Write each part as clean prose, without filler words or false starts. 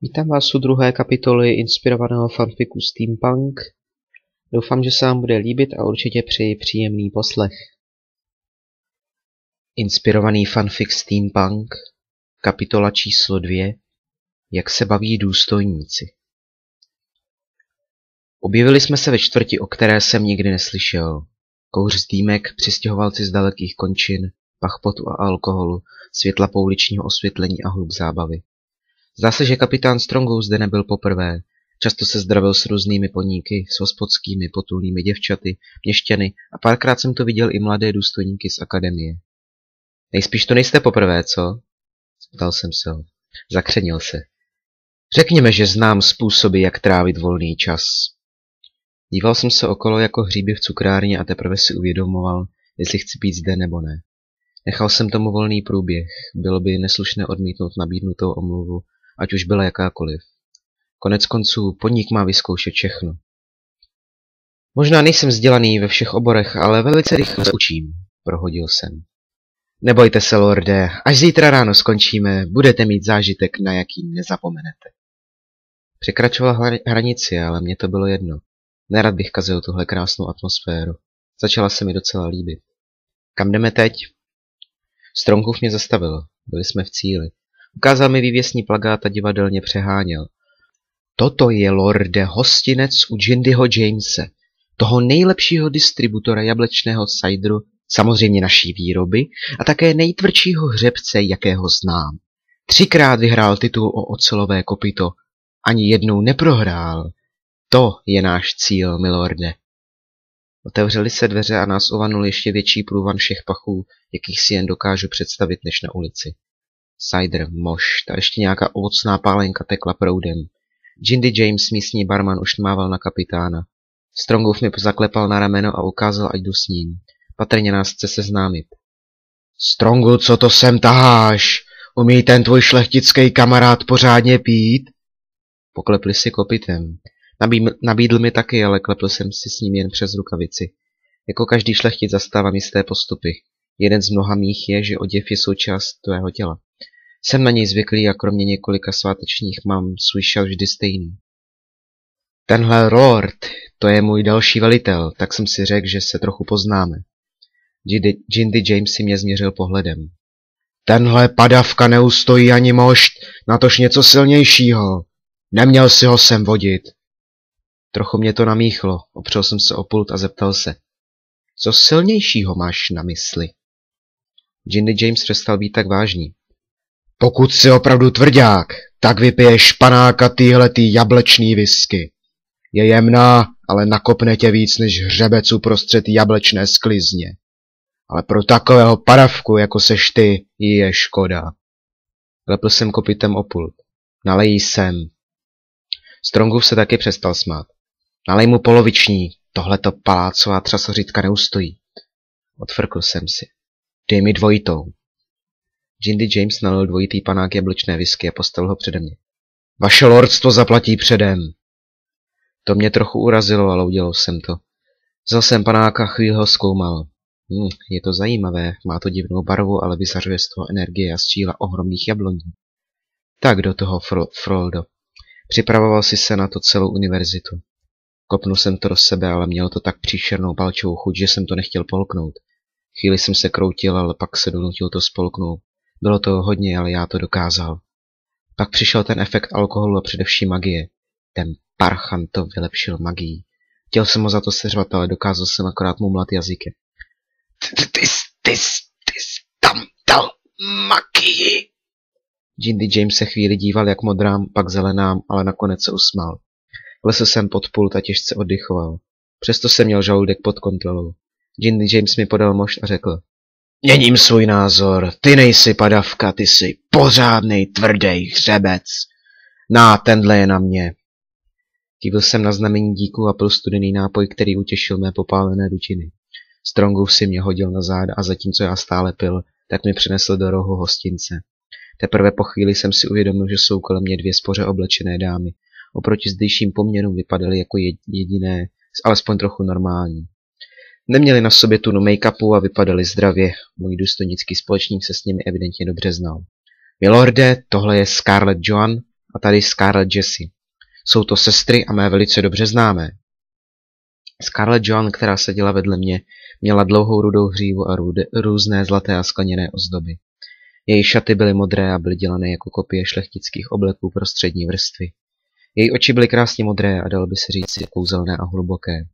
Vítám vás u druhé kapitoly inspirovaného fanficu Steampunk. Doufám, že se vám bude líbit a určitě přeji příjemný poslech. Inspirovaný fanfic Steampunk, kapitola číslo 2. Jak se baví důstojníci. Objevili jsme se ve čtvrti, o které jsem nikdy neslyšel. Kouř z dýmek, přistěhovalci z dalekých končin, pach potu a alkoholu, světla pouličního osvětlení a hluk zábavy. Zdá se, že kapitán Strongou zde nebyl poprvé. Často se zdravil s různými poníky, s hospodskými, potulnými děvčaty, měšťany a párkrát jsem to viděl i mladé důstojníky z akademie. Nejspíš to nejste poprvé, co? Ptal jsem se ho. Zakřenil se. Řekněme, že znám způsoby, jak trávit volný čas. Díval jsem se okolo jako hříby v cukrárně a teprve si uvědomoval, jestli chci být zde nebo ne. Nechal jsem tomu volný průběh. Bylo by neslušné odmítnout nabídnutou omluvu, ať už byla jakákoliv. Konec konců podnik má vyzkoušet všechno. Možná nejsem vzdělaný ve všech oborech, ale velice rychle se učím, prohodil jsem. Nebojte se, lorde, až zítra ráno skončíme, budete mít zážitek, na jaký nezapomenete. Překračoval hranici, ale mně to bylo jedno. Nerad bych kazil tuhle krásnou atmosféru. Začala se mi docela líbit. Kam jdeme teď? Strongův mě zastavil. Byli jsme v cíli. Ukázal mi vývěsní plakát a divadelně přeháněl. Toto je, lorde, hostinec u Jindyho Jamese, toho nejlepšího distributora jablečného cideru, samozřejmě naší výroby, a také nejtvrdšího hřebce, jakého znám. 3krát vyhrál titul o ocelové kopyto. Ani jednou neprohrál. To je náš cíl, milorde. Otevřely se dveře a nás ovanul ještě větší průvan všech pachů, jakých si jen dokážu představit než na ulici. Cider, mošt a ještě nějaká ovocná pálenka tekla proudem. Jindy James, místní barman, už mával na kapitána. Strongův mi zaklepal na rameno a ukázal, ať jdu s ním. Patrně nás chce seznámit. Strongu, co to sem taháš? Umí ten tvůj šlechtický kamarád pořádně pít? Poklepli si kopytem. Nabídl mi taky, ale klepl jsem si s ním jen přes rukavici. Jako každý šlechtic zastávám jisté postupy. Jeden z mnoha mých je, že oděv je součást tvého těla. Jsem na něj zvyklý a kromě několika svátečních mám svůj šel vždy stejný. Tenhle lord, to je můj další velitel, tak jsem si řekl, že se trochu poznáme. Jindy James si mě změřil pohledem. Tenhle padavka neustojí ani mošt, natož něco silnějšího. Neměl si ho sem vodit. Trochu mě to namíchlo, opřel jsem se o pult a zeptal se. Co silnějšího máš na mysli? Jindy James přestal být tak vážný. Pokud jsi opravdu tvrdák, tak vypiješ panáka týhletý jablečný whisky. Je jemná, ale nakopne tě víc než hřebec uprostřed jablečné sklizně. Ale pro takového padavku, jako seš ty, jí je škoda. Klepl jsem kopytem o pult. Nalej sem. Strongův se taky přestal smát. Nalej mu poloviční, tohleto palácová třasořitka neustojí. Odfrkl jsem si. Dej mi dvojitou. Jindy James nalil dvojitý panák jablečné whisky a postavil ho přede mě. Vaše lordstvo zaplatí předem. To mě trochu urazilo, ale udělal jsem to. Vzal jsem panáka a chvíli ho zkoumal. Je to zajímavé, má to divnou barvu, ale vyzařuje z toho energie a síla ohromných jabloní. Tak do toho, Frodo. Připravoval si se na to celou univerzitu. Kopnul jsem to do sebe, ale mělo to tak příšernou palčovou chuť, že jsem to nechtěl polknout. Chvíli jsem se kroutil, ale pak se donutil to spolknout. Bylo to hodně, ale já to dokázal. Pak přišel ten efekt alkoholu a především magie. Ten parchan to vylepšil magií. Chtěl jsem ho za to seřvat, ale dokázal jsem akorát mumlat jazykem. Ty tam dal magii. Jindy James se chvíli díval, jak modrám, pak zelenám, ale nakonec se usmál. Klesl jsem pod pult a těžce oddychoval. Přesto jsem měl žaludek pod kontrolou. Jindy James mi podal mošt a řekl. Měním svůj názor, ty nejsi padavka, ty jsi pořádnej tvrdý hřebec. Tenhle je na mě. Kývil jsem na znamení díku a pil studený nápoj, který utěšil mé popálené dutiny. Strongův si mě hodil na záda a zatímco já stále pil, tak mi přinesl do rohu hostince. Teprve po chvíli jsem si uvědomil, že jsou kolem mě dvě spoře oblečené dámy. Oproti zdejším poměrům vypadaly jako jediné, alespoň trochu normální. Neměli na sobě tunu make-upu a vypadali zdravě. Můj důstojnický společník se s nimi evidentně dobře znal. Milorde, tohle je Scarlett Joan A tady Scarlett Jessie. Jsou to sestry a mé velice dobře známé. Scarlett Joan, která seděla vedle mě, měla dlouhou rudou hřívu a různé zlaté a skleněné ozdoby. Její šaty byly modré a byly dělané jako kopie šlechtických obleků prostřední vrstvy. Její oči byly krásně modré a dalo by se říct kouzelné a hluboké.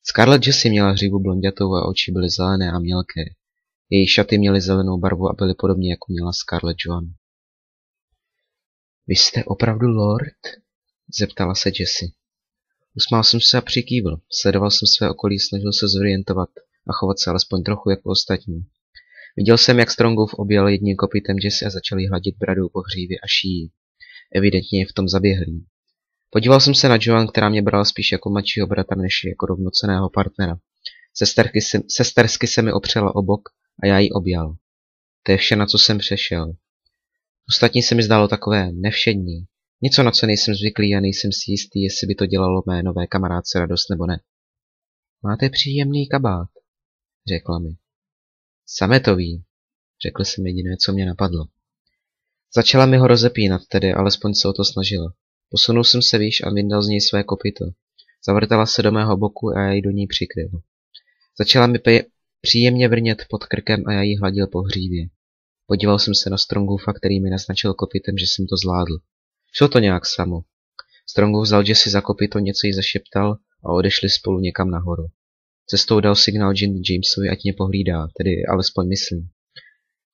Scarlett Jessie měla hřívu blonďatou a oči byly zelené a mělké. Její šaty měly zelenou barvu a byly podobně jako měla Scarlett Joan. Vy jste opravdu lord? Zeptala se Jessie. Usmál jsem se a přikývl. Sledoval jsem své okolí, snažil se zorientovat a chovat se alespoň trochu jako ostatní. Viděl jsem, jak Strongów objel jedním kopytem Jessie a začal jí hladit bradou po hřívě a šíji. Evidentně je v tom zaběhlý. Podíval jsem se na Joan, která mě brala spíš jako mladšího bratra než jako rovnocenného partnera. Sestersky se mi opřela o bok a já ji objal. To je vše, na co jsem přešel. Ostatní se mi zdálo takové nevšední. Něco, na co nejsem zvyklý a nejsem si jistý, jestli by to dělalo mé nové kamarádce radost nebo ne. Máte příjemný kabát, řekla mi. Sametový, řekl jsem jediné, co mě napadlo. Začala mi ho rozepínat, tedy alespoň se o to snažila. Posunul jsem se výš a vyndal z něj své kopyto. Zavrtala se do mého boku a já ji do ní přikryl. Začala mi příjemně vrnět pod krkem a já ji hladil po hřívě. Podíval jsem se na Strongowa, který mi naznačil kopytem, že jsem to zvládl. Šlo to nějak samo. Strongów vzal Jessie za kopyto, něco jí zašeptal a odešli spolu někam nahoru. Cestou dal signál Jindy Jamesovi, ať mě pohlídá, tedy alespoň myslím.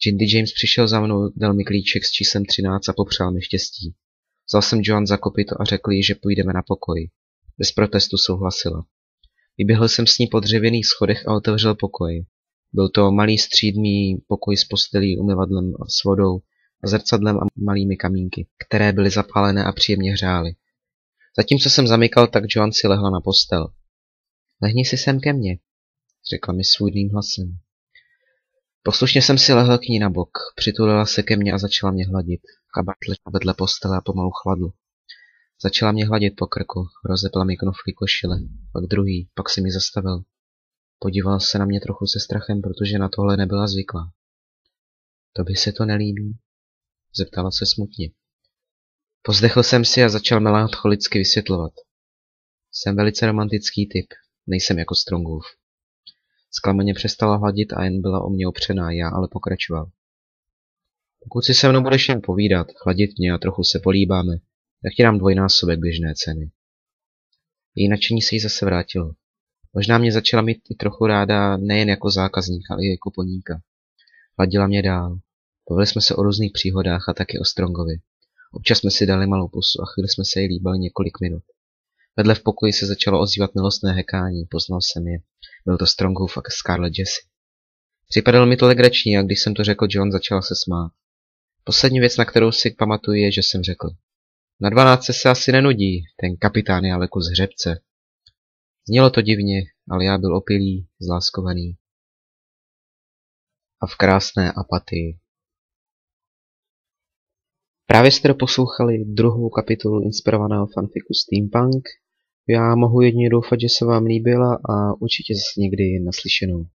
Jindy James přišel za mnou, dal mi klíček s číslem 13 a popřál mi štěstí. Vzal jsem Joan za kopyto a řekl jí, že půjdeme na pokoj. Bez protestu souhlasila. Vyběhl jsem s ní po dřevěných schodech a otevřel pokoj. Byl to malý střídmý pokoj s postelí, umyvadlem s vodou a zrcadlem a malými kamínky, které byly zapálené a příjemně hřály. Zatímco jsem zamykal, tak Joan si lehla na postel. Lehni si sem ke mně, řekla mi svůdným hlasem. Poslušně jsem si lehl k ní na bok, přitulila se ke mně a začala mě hladit. Kabát ležel vedle postele a pomalu chladl. Začala mě hladit po krku, rozepla mi knoflí košile, pak druhý, pak si mi zastavil. Podíval se na mě trochu se strachem, protože na tohle nebyla zvyklá. Tobě se to nelíbí? Zeptala se smutně. Pozdechl jsem si a začal melancholicky vysvětlovat. Jsem velice romantický typ, nejsem jako Strongów. Zklamaně přestala hladit a jen byla o mě opřená, já ale pokračoval. Pokud si se mnou budeš jen povídat, hladit mě a trochu se políbáme, tak ti dám dvojnásobek běžné ceny. Její nadšení se jí zase vrátilo. Možná mě začala mít i trochu ráda nejen jako zákazníka, ale i jako poníka. Hladila mě dál. Bavili jsme se o různých příhodách a taky o Strongovi. Občas jsme si dali malou pusu a chvíli jsme se jí líbali několik minut. Vedle v pokoji se začalo ozývat milostné hekání, poznal jsem je. Byl to Strongów a Scarlett Jessie. Připadalo mi to legrační a když jsem to řekl, Joan začala se smát. Poslední věc, na kterou si pamatuju, je, že jsem řekl. Na 12 se asi nenudí, ten kapitán je ale kus hřebce. Znělo to divně, ale já byl opilý, zláskovaný a v krásné apatii. Právě jste doposlouchali druhou kapitolu inspirovaného fanfiku Steampunk. Já mohu jedině doufat, že se vám líbila a určitě zase někdy naslyšenou.